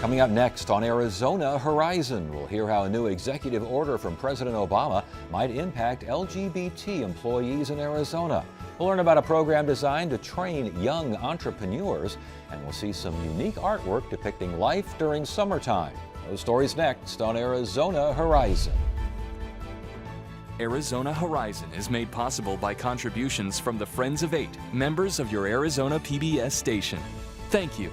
Coming up next on Arizona Horizon, we'll hear how a new executive order from President Obama might impact LGBT employees in Arizona. We'll learn about a program designed to train young entrepreneurs, and we'll see some unique artwork depicting life during summertime. Those stories next on Arizona Horizon. Arizona Horizon is made possible by contributions from the Friends of Eight, members of your Arizona PBS station. Thank you.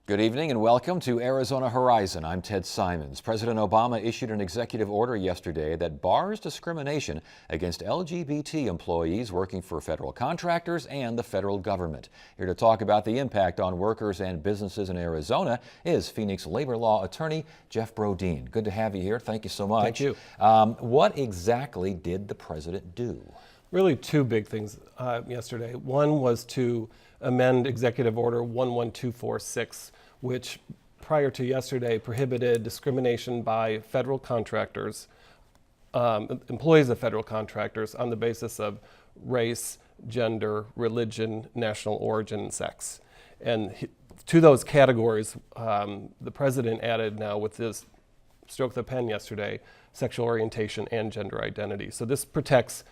Good evening and welcome to Arizona Horizon. I'm Ted Simons. President Obama issued an executive order yesterday that bars discrimination against LGBT employees working for federal contractors and the federal government. Here to talk about the impact on workers and businesses in Arizona is Phoenix labor law attorney Jeff Brodeen. Good to have you here. Thank you so much. Thank you. What exactly did the president do? Really two big things yesterday. One was to amend Executive Order 11246, which prior to yesterday prohibited discrimination by federal contractors, employees of federal contractors on the basis of race, gender, religion, national origin, and sex. And to those categories, the president added now with his stroke of the pen yesterday, sexual orientation and gender identity. So this protects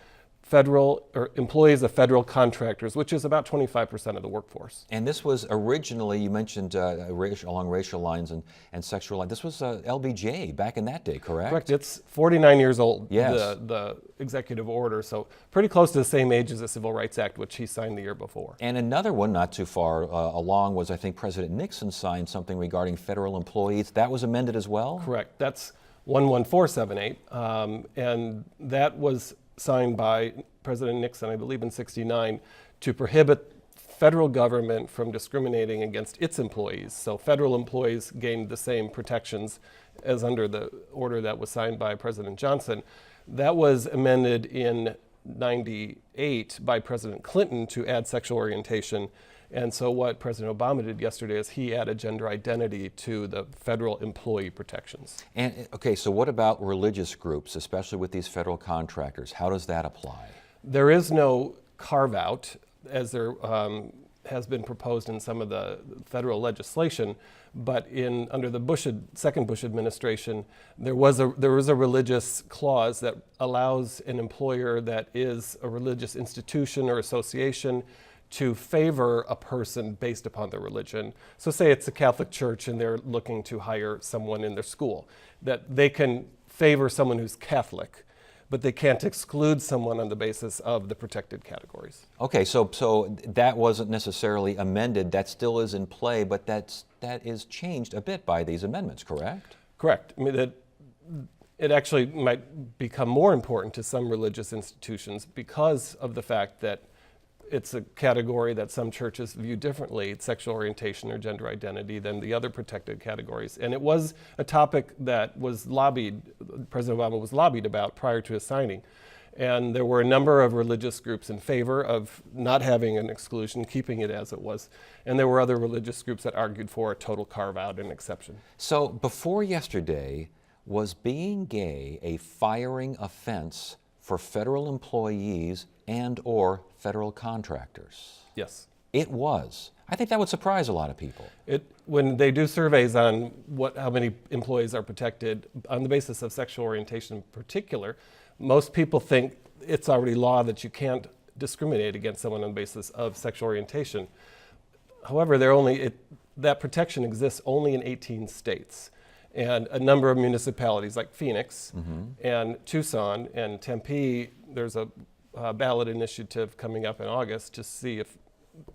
federal or employees of federal contractors, which is about 25% of the workforce. And this was originally, you mentioned along racial lines and sexual lines. This was LBJ back in that day, correct? Correct. It's 49 years old, yes. the executive order, so pretty close to the same age as the Civil Rights Act, which he signed the year before. And another one not too far along was, I think, President Nixon signed something regarding federal employees. That was amended as well? Correct. That's 11478, and that was signed by President Nixon, I believe in '69, to prohibit federal government from discriminating against its employees. So federal employees gained the same protections as under the order that was signed by President Johnson. That was amended in '98 by President Clinton to add sexual orientation. And so what President Obama did yesterday is he added gender identity to the federal employee protections. And okay, so what about religious groups, especially with these federal contractors? How does that apply? There is no carve-out, as there has been proposed in some of the federal legislation, but under the second Bush administration, there was a religious clause that allows an employer that is a religious institution or association to favor a person based upon their religion. So say it's a Catholic church and they're looking to hire someone in their school, that they can favor someone who's Catholic, but they can't exclude someone on the basis of the protected categories. Okay, so that wasn't necessarily amended. That still is in play, but that is changed a bit by these amendments, correct? Correct. I mean, it actually might become more important to some religious institutions because of the fact that it's a category that some churches view differently, sexual orientation or gender identity, than the other protected categories. And it was a topic that was lobbied, President Obama was lobbied about prior to his signing. And there were a number of religious groups in favor of not having an exclusion, keeping it as it was. And there were other religious groups that argued for a total carve-out and exception. So before yesterday, was being gay a firing offense for federal employees and or federal contractors? Yes. It was. I think that would surprise a lot of people. When they do surveys on how many employees are protected on the basis of sexual orientation in particular, most people think it's already law that you can't discriminate against someone on the basis of sexual orientation. However, that protection exists only in 18 states. And a number of municipalities like Phoenix and Tucson and Tempe, there's a ballot initiative coming up in August to see if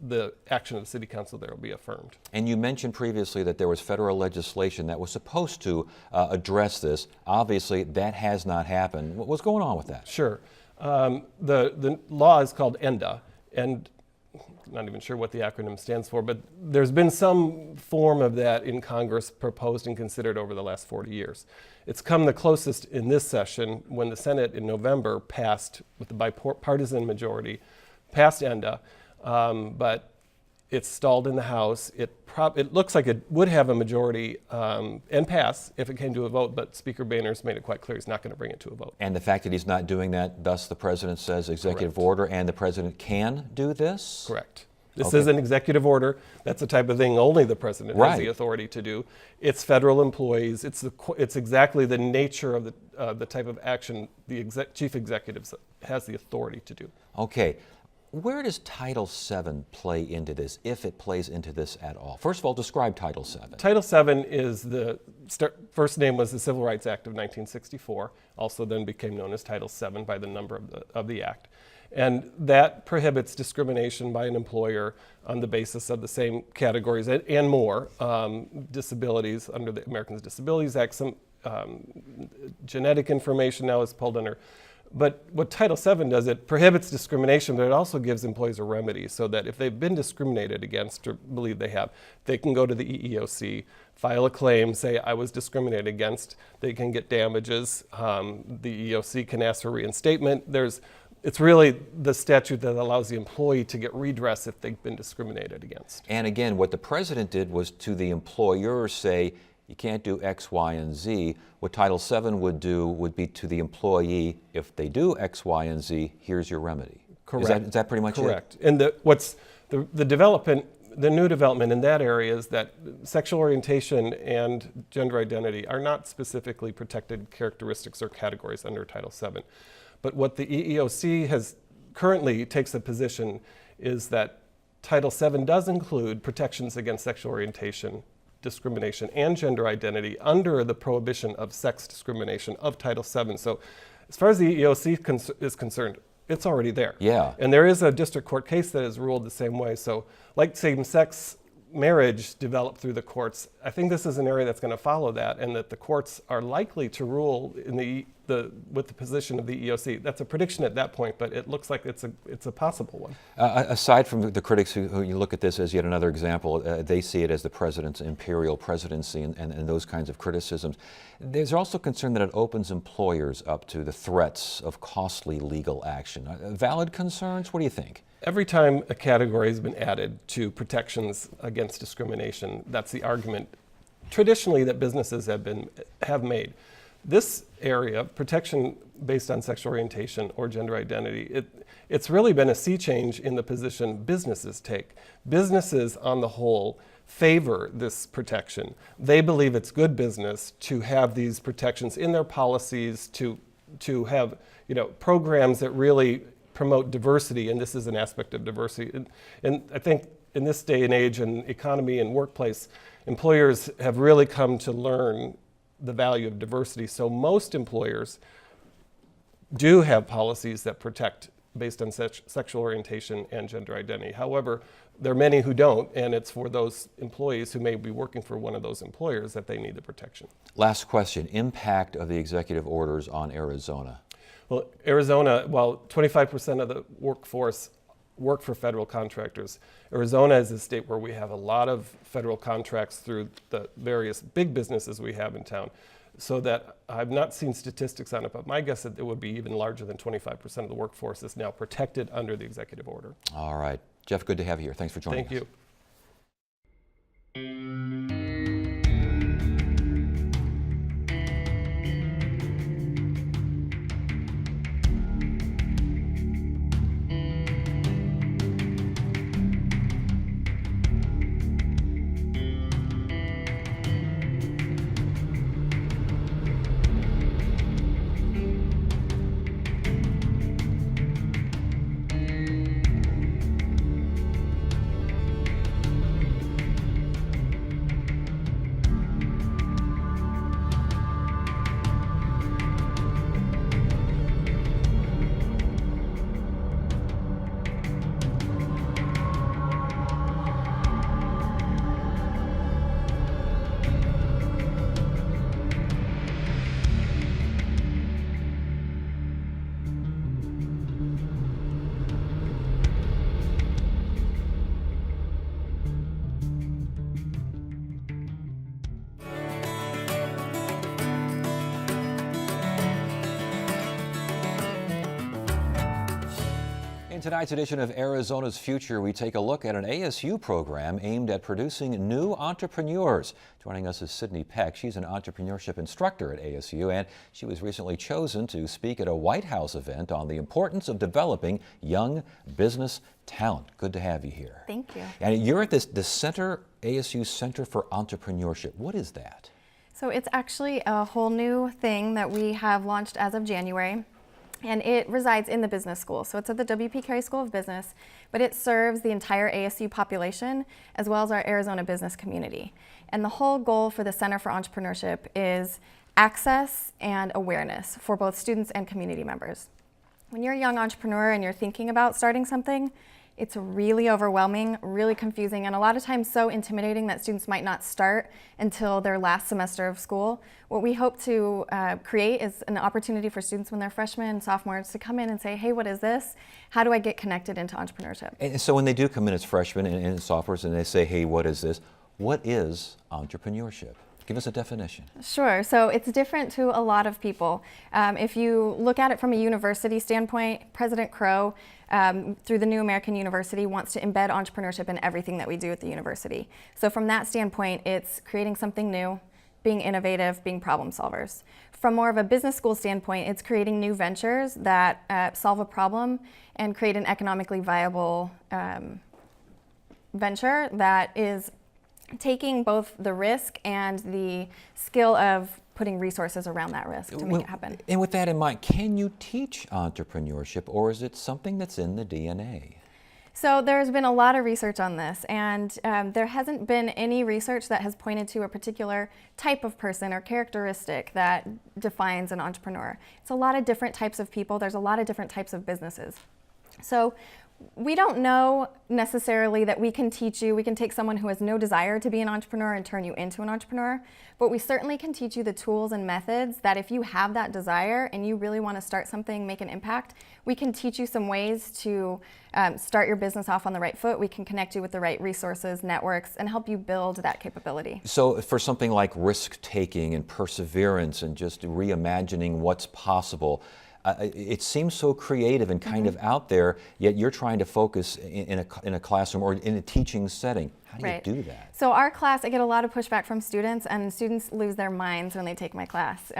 the action of the city council there will be affirmed. And you mentioned previously that there was federal legislation that was supposed to address this. Obviously, that has not happened. What's going on with that? Sure. The law is called ENDA, and I'm not even sure what the acronym stands for, but there's been some form of that in Congress proposed and considered over the last 40 years. It's come the closest in this session when the Senate in November passed, with the bipartisan majority, passed ENDA, but it's stalled in the House. It looks like it would have a majority and pass if it came to a vote, but Speaker Boehner's made it quite clear he's not going to bring it to a vote. And the fact that he's not doing that, thus the president says executive Correct. order, and the president can do this? Correct. This Okay. is an executive order. That's the type of thing only the president has the Right. authority to do. It's federal employees. It's exactly the nature of the type of action the chief executive has the authority to do. Okay. Where does Title VII play into this, if it plays into this at all? First of all, describe Title VII. Title VII is first name was the Civil Rights Act of 1964, also then became known as Title VII by the number of the act. And that prohibits discrimination by an employer on the basis of the same categories and more. Disabilities under the Americans with Disabilities Act, some genetic information now is pulled under. But what Title VII does, it prohibits discrimination, but it also gives employees a remedy so that if they've been discriminated against or believe they have, they can go to the EEOC, file a claim, say I was discriminated against. They can get damages. The EEOC can ask for reinstatement. It's really the statute that allows the employee to get redress if they've been discriminated against. And again, what the president did was to the employer say, you can't do X, Y, and Z. What Title VII would do would be to the employee, if they do X, Y, and Z, here's your remedy. Correct. Is that pretty much it? Correct. And the development, the new development in that area is that sexual orientation and gender identity are not specifically protected characteristics or categories under Title VII. But what the EEOC has currently takes a position is that Title VII does include protections against sexual orientation, discrimination, and gender identity under the prohibition of sex discrimination of Title VII. So as far as the EEOC is concerned, it's already there. Yeah. And there is a district court case that has ruled the same way. So like same-sex marriage developed through the courts, I think this is an area that's going to follow that, and that the courts are likely to rule in with the position of the EEOC. That's a prediction at that point, but it looks like it's a possible one. Aside from the critics who you look at this as yet another example, they see it as the president's imperial presidency and those kinds of criticisms. There's also concern that it opens employers up to the threats of costly legal action. Valid concerns? What do you think? Every time a category has been added to protections against discrimination, that's the argument traditionally that businesses have made. This area, protection based on sexual orientation or gender identity, it's really been a sea change in the position businesses take. Businesses, on the whole, favor this protection. They believe it's good business to have these protections in their policies, to have programs that really promote diversity, and this is an aspect of diversity. And I think in this day and age and economy and workplace, employers have really come to learn the value of diversity. So most employers do have policies that protect based on sexual orientation and gender identity. However, there are many who don't, and it's for those employees who may be working for one of those employers that they need the protection. Last question, impact of the executive orders on Arizona. Well, Arizona, while 25% of the workforce work for federal contractors, Arizona is a state where we have a lot of federal contracts through the various big businesses we have in town. So that I've not seen statistics on it, but my guess is it would be even larger than 25% of the workforce is now protected under the executive order. All right. Jeff, good to have you here. Thanks for joining us. Thank you. In tonight's edition of Arizona's Future, we take a look at an ASU program aimed at producing new entrepreneurs. Joining us is Sydney Peck. She's an entrepreneurship instructor at ASU, and she was recently chosen to speak at a White House event on the importance of developing young business talent. Good to have you here. Thank you. And you're at the ASU Center for Entrepreneurship. What is that? So it's actually a whole new thing that we have launched as of January. And it resides in the business school. So it's at the W.P. Carey School of Business, but it serves the entire ASU population as well as our Arizona business community. And the whole goal for the Center for Entrepreneurship is access and awareness for both students and community members. When you're a young entrepreneur and you're thinking about starting something, it's really overwhelming, really confusing, and a lot of times so intimidating that students might not start until their last semester of school. What we hope to create is an opportunity for students when they're freshmen and sophomores to come in and say, hey, what is this? How do I get connected into entrepreneurship? And so when they do come in as freshmen and sophomores and they say, hey, what is this? What is entrepreneurship? Give us a definition. Sure. So it's different to a lot of people. If you look at it from a university standpoint, President Crow, through the New American University, wants to embed entrepreneurship in everything that we do at the university. So from that standpoint, it's creating something new, being innovative, being problem solvers. From more of a business school standpoint, it's creating new ventures that solve a problem and create an economically viable venture that is taking both the risk and the skill of putting resources around that risk to make it happen. And with that in mind, can you teach entrepreneurship, or is it something that's in the DNA? So there's been a lot of research on this, and there hasn't been any research that has pointed to a particular type of person or characteristic that defines an entrepreneur. It's a lot of different types of people. There's a lot of different types of businesses. So we don't know necessarily that we can teach you, we can take someone who has no desire to be an entrepreneur and turn you into an entrepreneur, but we certainly can teach you the tools and methods that if you have that desire and you really want to start something, make an impact, we can teach you some ways to start your business off on the right foot. We can connect you with the right resources, networks, and help you build that capability. So for something like risk-taking and perseverance and just reimagining what's possible, it seems so creative and kind of out there, yet you're trying to focus in a classroom or in a teaching setting. How do you do that? So our class, I get a lot of pushback from students, and students lose their minds when they take my class.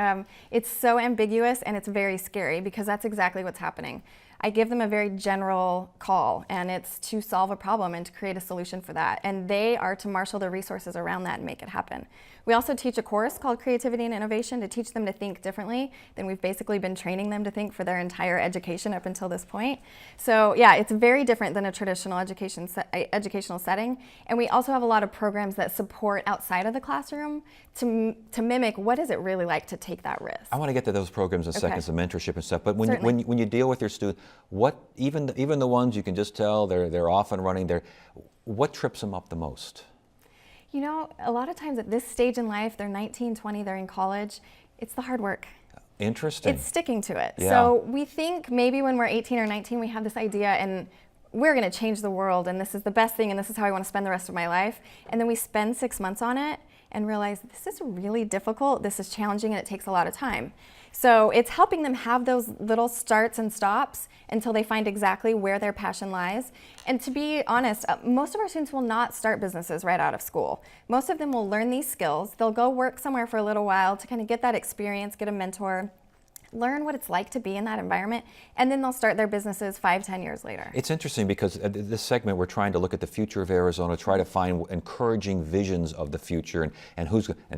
It's so ambiguous and it's very scary because that's exactly what's happening. I give them a very general call, and it's to solve a problem and to create a solution for that. And they are to marshal the resources around that and make it happen. We also teach a course called Creativity and Innovation to teach them to think differently than we've basically been training them to think for their entire education up until this point. So yeah, it's very different than a traditional educational setting. And we also have a lot of programs that support outside of the classroom to mimic what is it really like to take that risk. I want to get to those programs in a second, some mentorship and stuff. But when you deal with your students, what even the ones you can just tell they're off and running, what trips them up the most? You know, a lot of times at this stage in life, they're 19, 20, they're in college, it's the hard work. Interesting. It's sticking to it. Yeah. So we think maybe when we're 18 or 19, we have this idea and we're going to change the world and this is the best thing and this is how I want to spend the rest of my life. And then we spend 6 months on it and realize this is really difficult, this is challenging, and it takes a lot of time. So it's helping them have those little starts and stops until they find exactly where their passion lies. And to be honest, most of our students will not start businesses right out of school. Most of them will learn these skills. They'll go work somewhere for a little while to kind of get that experience, get a mentor, learn what it's like to be in that environment, and then they'll start their businesses 5-10 years later. It's interesting because this segment we're trying to look at the future of Arizona, try to find encouraging visions of the future, and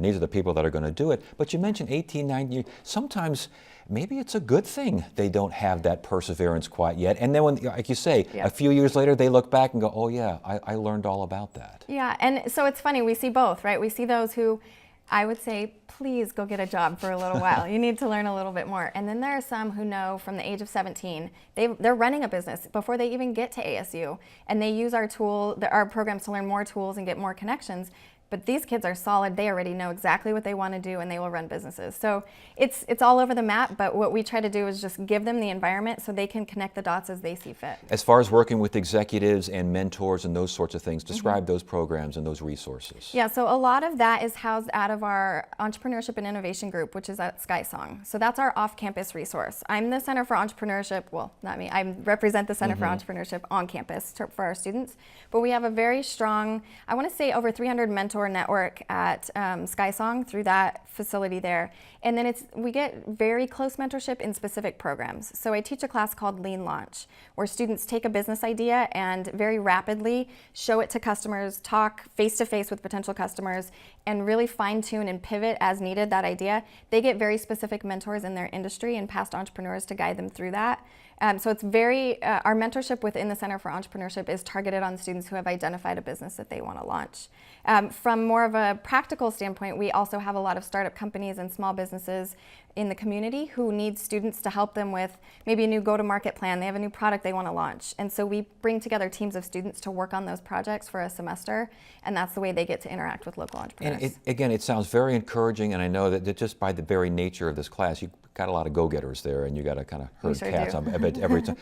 these are the people that are going to do it. But you mentioned 18, 19, sometimes maybe it's a good thing they don't have that perseverance quite yet. And then when, like you say, a few years later they look back and go, oh yeah, I learned all about that. Yeah, and so it's funny, we see both, right? We see those who I would say, please go get a job for a little while. You need to learn a little bit more. And then there are some who know from the age of 17, they're running a business before they even get to ASU. And they use our programs to learn more tools and get more connections. But these kids are solid. They already know exactly what they want to do, and they will run businesses. So it's all over the map, but what we try to do is just give them the environment so they can connect the dots as they see fit. As far as working with executives and mentors and those sorts of things, describe those programs and those resources. Yeah, so a lot of that is housed out of our Entrepreneurship and Innovation Group, which is at SkySong. So that's our off-campus resource. I'm the Center for Entrepreneurship, well, not me, I represent the Center for Entrepreneurship on campus for our students. But we have a very strong, I want to say over 300 mentor network at SkySong through that facility there. And then we get very close mentorship in specific programs. So I teach a class called Lean Launch, where students take a business idea and very rapidly show it to customers, talk face-to-face with potential customers, and really fine-tune and pivot as needed that idea. They get very specific mentors in their industry and past entrepreneurs to guide them through that. So it's very, our mentorship within the Center for Entrepreneurship is targeted on students who have identified a business that they want to launch. From more of a practical standpoint, we also have a lot of startup companies and small businesses in the community who need students to help them with maybe a new go-to-market plan. They have a new product they want to launch. And so we bring together teams of students to work on those projects for a semester, and that's the way they get to interact with local entrepreneurs. And again, it sounds very encouraging, and I know that just by the very nature of this class, you've got a lot of go-getters there, and you got to kind of herd sure cats do. on every time.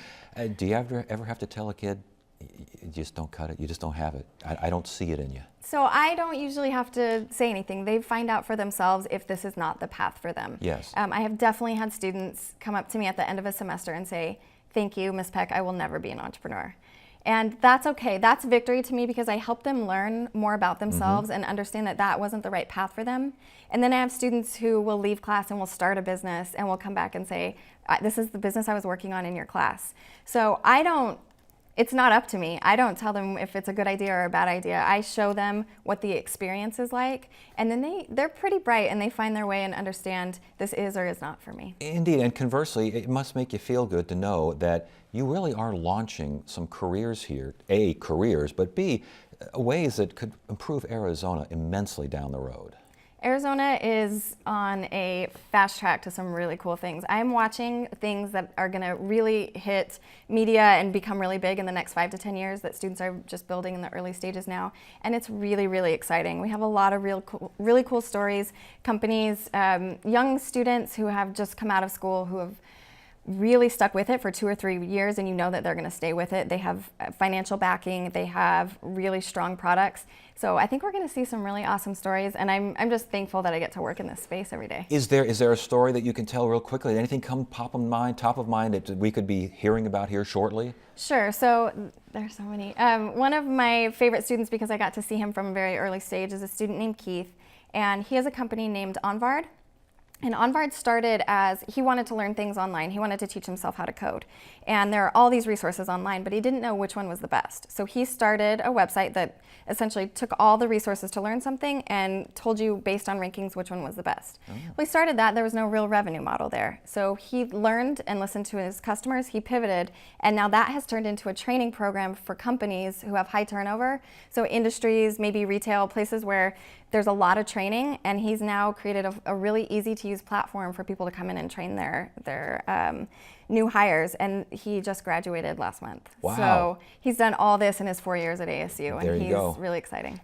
Do you ever have to tell a kid, you just don't cut it, you just don't have it? I don't see it in you. So I don't usually have to say anything. They find out for themselves if this is not the path for them. Yes. I have definitely had students come up to me at the end of a semester and say, "Thank you, Ms. Peck, I will never be an entrepreneur." And that's okay. That's victory to me because I help them learn more about themselves and understand that that wasn't the right path for them. And then I have students who will leave class and will start a business and will come back and say, "This is the business I was working on in your class." So it's not up to me. I don't tell them if it's a good idea or a bad idea. I show them what the experience is like, and then they're pretty bright and they find their way and understand this is or is not for me. Indeed, and conversely, it must make you feel good to know that you really are launching some careers here, A, careers, but B, ways that could improve Arizona immensely down the road. Arizona is on a fast track to some really cool things. I'm watching things that are going to really hit media and become really big in the next 5 to 10 years that students are just building in the early stages now. And it's really, really exciting. We have a lot of really cool stories, companies, young students who have just come out of school who have really stuck with it for 2 or 3 years, and you know that they're going to stay with it. They have financial backing, they have really strong products. So I think we're going to see some really awesome stories, and I'm just thankful that I get to work in this space every day. Is there a story that you can tell real quickly? Did anything top of mind that we could be hearing about here shortly? Sure. So there's so many. One of my favorite students, because I got to see him from a very early stage, is a student named Keith, and he has a company named Onvard. And Onvard started as he wanted to learn things online. He wanted to teach himself how to code. And there are all these resources online, but he didn't know which one was the best. So he started a website that essentially took all the resources to learn something and told you based on rankings which one was the best. Oh. Well, he started that. There was no real revenue model there. So he learned and listened to his customers. He pivoted. And now that has turned into a training program for companies who have high turnover. So industries, maybe retail, places where there's a lot of training, and he's now created a really easy-to-use platform for people to come in and train their new hires, and he just graduated last month. Wow. So he's done all this in his 4 years at ASU, and he's go. really exciting.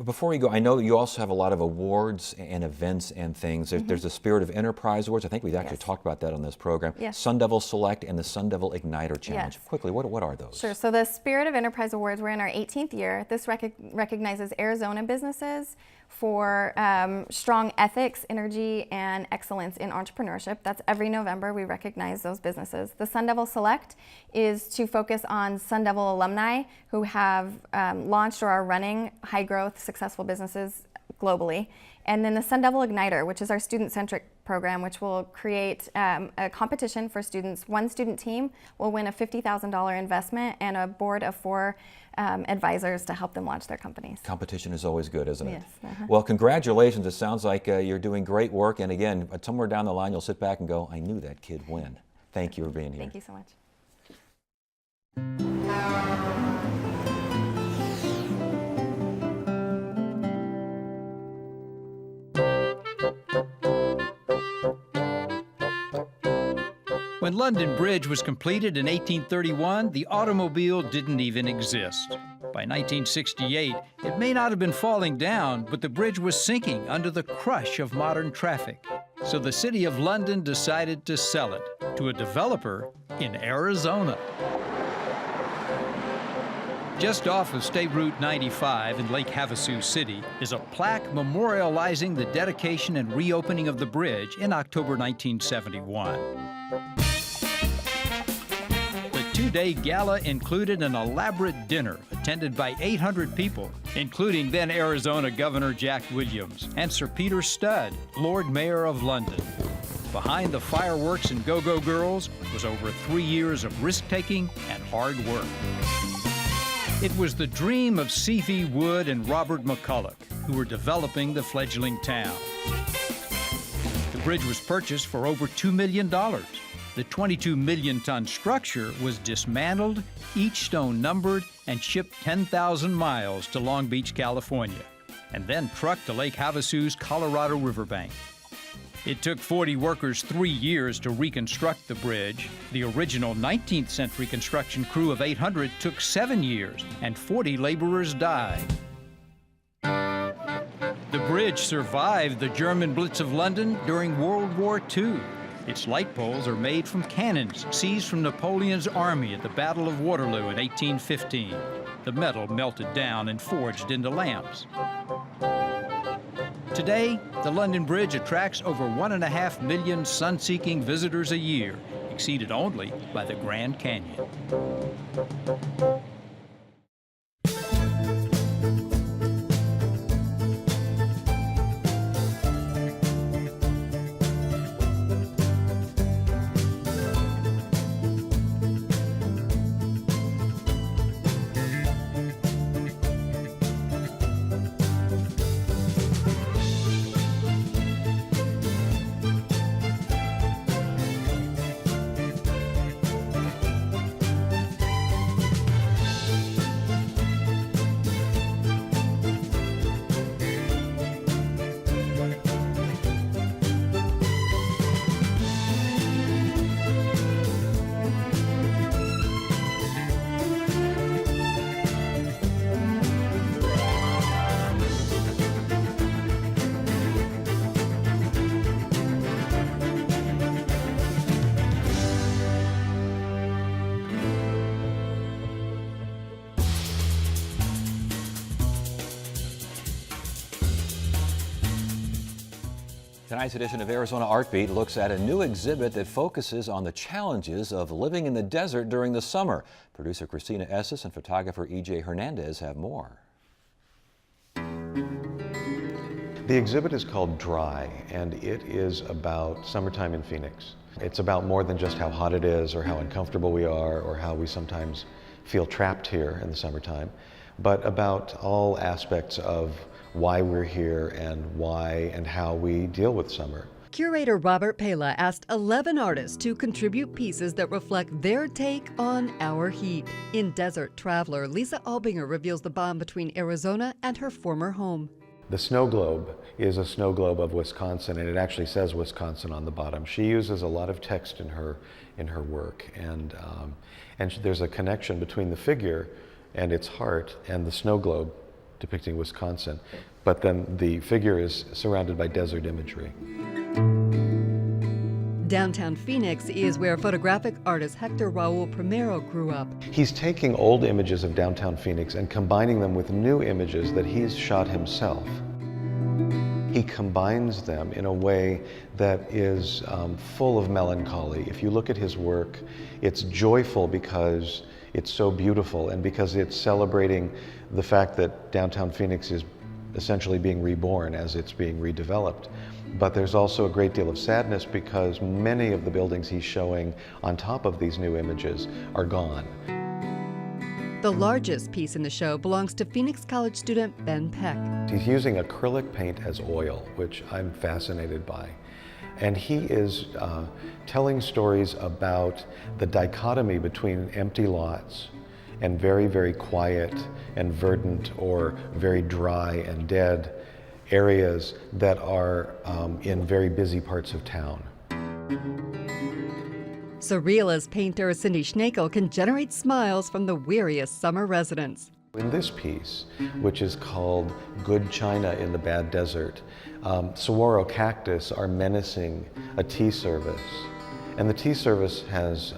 Before you go, I know you also have a lot of awards and events and things. There's the Spirit of Enterprise Awards. I think we've actually talked about that on this program. Yes. Sun Devil Select and the Sun Devil Igniter Challenge. Yes. Quickly, what are those? Sure. So the Spirit of Enterprise Awards, we're in our 18th year. This recognizes Arizona businesses for strong ethics, energy, and excellence in entrepreneurship. That's every November we recognize those businesses. The Sun Devil Select is to focus on Sun Devil alumni who have launched or are running high-growth, successful businesses globally. And then the Sun Devil Igniter, which is our student-centric program, which will create a competition for students. One student team will win a $50,000 investment and a board of 4 advisors to help them launch their companies. Competition is always good, isn't it? Yes. Well, congratulations. It sounds like you're doing great work. And again, somewhere down the line, you'll sit back and go, I knew that kid win. Thank you for being here. Thank you so much. When London Bridge was completed in 1831, the automobile didn't even exist. By 1968, it may not have been falling down, but the bridge was sinking under the crush of modern traffic. So the City of London decided to sell it to a developer in Arizona. Just off of State Route 95 in Lake Havasu City is a plaque memorializing the dedication and reopening of the bridge in October 1971. The two-day gala included an elaborate dinner attended by 800 people, including then Arizona Governor Jack Williams and Sir Peter Studd, Lord Mayor of London. Behind the fireworks and go-go girls was over 3 years of risk-taking and hard work. It was the dream of C.V. Wood and Robert McCulloch, who were developing the fledgling town. The bridge was purchased for over $2 million. The 22 million ton structure was dismantled, each stone numbered, and shipped 10,000 miles to Long Beach, California, and then trucked to Lake Havasu's Colorado riverbank. It took 40 workers 3 years to reconstruct the bridge. The original 19th century construction crew of 800 took 7 years, and 40 laborers died. The bridge survived the German Blitz of London during World War II. Its light poles are made from cannons seized from Napoleon's army at the Battle of Waterloo in 1815. The metal melted down and forged into lamps. Today, the London Bridge attracts over 1.5 million sun-seeking visitors a year, exceeded only by the Grand Canyon. Tonight's edition of Arizona Art Beat looks at a new exhibit that focuses on the challenges of living in the desert during the summer. Producer Christina Esses and photographer E.J. Hernandez have more. The exhibit is called Dry, and it is about summertime in Phoenix. It's about more than just how hot it is or how uncomfortable we are or how we sometimes feel trapped here in the summertime, but about all aspects of why we're here and why and how we deal with summer. Curator Robert Pela asked 11 artists to contribute pieces that reflect their take on our heat. In Desert Traveler, Lisa Albinger reveals the bond between Arizona and her former home. The snow globe is a snow globe of Wisconsin, and it actually says Wisconsin on the bottom. She uses a lot of text in her work, and there's a connection between the figure and its heart and the snow globe depicting Wisconsin, but then the figure is surrounded by desert imagery. Downtown Phoenix is where photographic artist Hector Raul Primero grew up. He's taking old images of downtown Phoenix and combining them with new images that he's shot himself. He combines them in a way that is full of melancholy. If you look at his work, it's joyful because it's so beautiful and because it's celebrating the fact that downtown Phoenix is essentially being reborn as it's being redeveloped. But there's also a great deal of sadness because many of the buildings he's showing on top of these new images are gone. The largest piece in the show belongs to Phoenix College student Ben Peck. He's using acrylic paint as oil, which I'm fascinated by. And he is telling stories about the dichotomy between empty lots and very, very quiet and verdant or very dry and dead areas that are in very busy parts of town. Surrealist painter Cindy Schnakel can generate smiles from the weariest summer residents. In this piece, which is called Good China in the Bad Desert, saguaro cactus are menacing a tea service. And the tea service has,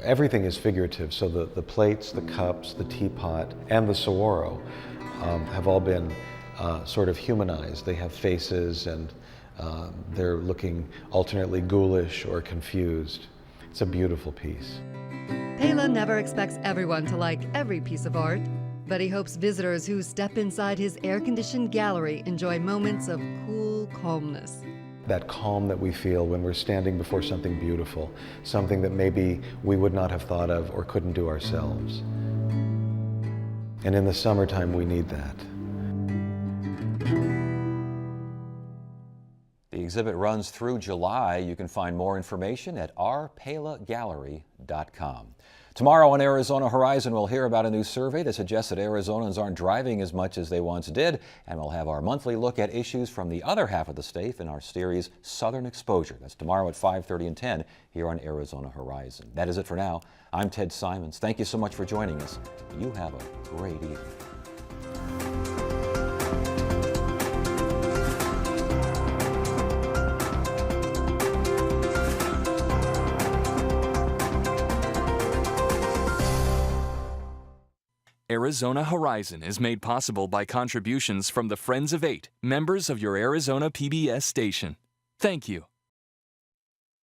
everything is figurative, so the plates, the cups, the teapot, and the saguaro have all been sort of humanized. They have faces and they're looking alternately ghoulish or confused. It's a beautiful piece. Pela never expects everyone to like every piece of art, but he hopes visitors who step inside his air-conditioned gallery enjoy moments of cool calmness. That calm that we feel when we're standing before something beautiful, something that maybe we would not have thought of or couldn't do ourselves. And in the summertime, we need that. The exhibit runs through July. You can find more information at rpelagallery.com. Tomorrow on Arizona Horizon, we'll hear about a new survey that suggests that Arizonans aren't driving as much as they once did, and we'll have our monthly look at issues from the other half of the state in our series Southern Exposure. That's tomorrow at 5:30 and 10 here on Arizona Horizon. That is it for now. I'm Ted Simons. Thank you so much for joining us. You have a great evening. Arizona Horizon is made possible by contributions from the Friends of 8, members of your Arizona PBS station. Thank you.